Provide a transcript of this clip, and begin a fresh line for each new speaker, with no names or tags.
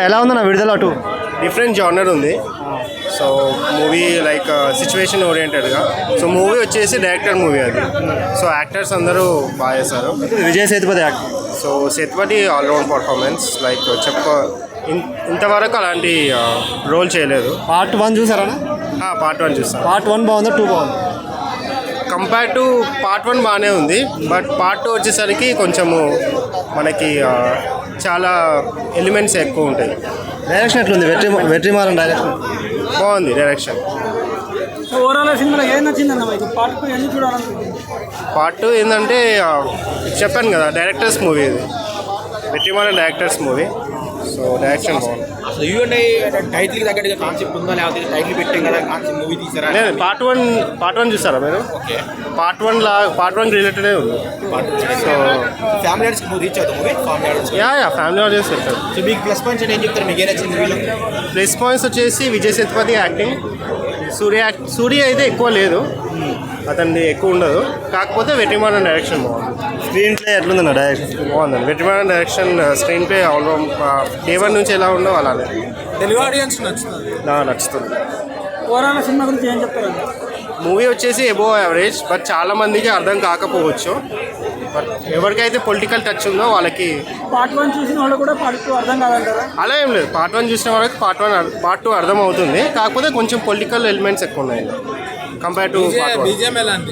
ఎలా ఉందన్న విడుదల 2?
డిఫరెంట్ జానర్ ఉంది. సో మూవీ లైక్ సిచ్యువేషన్ ఓరియంటెడ్గా. సో మూవీ వచ్చేసి డైరెక్టర్ మూవీ అది. సో యాక్టర్స్ అందరూ బాగా చేశారు.
Vijay Sethupathi actor.
So Sethupathi all round performance like ఇంతవరకు అలాంటి రోల్ చేయలేదు.
పార్ట్ 1 చూసారా?
పార్ట్ 1 చూస్తాను.
పార్ట్ 1 బాగుందా 2 బాగుంది?
కంపేర్ టు పార్ట్ 1 బాగానే ఉంది. బట్ పార్ట్ 2 వచ్చేసరికి కొంచెము మనకి చాలా ఎలిమెంట్స్ ఎక్కువ ఉంటాయి.
డైరెక్షన్ ఎట్లుంది? వెట్రిమారన్ డైరెక్షన్
బాగుంది. డైరెక్షన్
ఓవరాల్ సినిమాలో ఏం నచ్చిందన్న మీకు? పార్ట్ 2 ఎందుకు చూడాలనుకుంటుంది?
పార్ట్ 2 ఏంటంటే చెప్పాను కదా, డైరెక్టర్స్ మూవీ ఇది. Vetrimaaran directors movie. So direction బాగుంది.
అసలు యూఎన్ఐ టైటిల్కి తగ్గట్టుగా కాన్సెప్ట్ ఉందా, లేకపోతే టైటిల్ పెట్టాం కదా కాన్సెప్ట్ మూవీ తీసారా?
లేదు, పార్ట్ 1 చూస్తారా మీరు?
ఓకే,
పార్ట్ 1 రిలేటెడే ఉంది.
సో ఫ్యామిలీ ఆడియన్స్ నువ్వు రీచ్ అవుతావు movie? Family audience
family audience వెళ్తారు.
సో మీకు ప్లస్ పాయింట్స్ అంటే ఏం చెప్తారు? మీకు ఏ నచ్చింది మూవీలో?
ప్లస్ పాయింట్స్ వచ్చేసి విజయ్ సేతుపతి యాక్టింగ్. సూర్య అయితే ఎక్కువ లేదు, అతనిది ఎక్కువ ఉండదు. కాకపోతే వెట్రిమారన్ డైరెక్షన్ బాగుంది.
స్క్రీన్ ప్లే ఎట్లుందన్న డైరెక్షన్?
బాగుందండి. Vetrimaaran direction, screenplay all round day 1 నుంచి ఎలా ఉండవు అలానే
తెలుగు ఆడియన్స్ నచ్చుతుంది.
నచ్చుతుంది.
ఓవరాల్ సినిమా గురించి ఏం చెప్తారండి?
మూవీ వచ్చేసి అబోవ్ యావరేజ్. బట్ చాలా మందికి అర్థం కాకపోవచ్చు. బట్ ఎవరికైతే పొలిటికల్ టచ్ ఉందో వాళ్ళకి.
పార్ట్ 1 చూసిన వాళ్ళు కూడా పార్ట్ 2 అర్థం కాదంటారా?
అలా ఏం లేదు. పార్ట్ 1 చూసిన వాళ్ళకి పార్ట్ 2 అర్థం అవుతుంది. కాకపోతే కొంచెం పొలిటికల్ ఎలిమెంట్స్ ఎక్కువ ఉన్నాయి కంపేర్ టు పార్ట్ 1.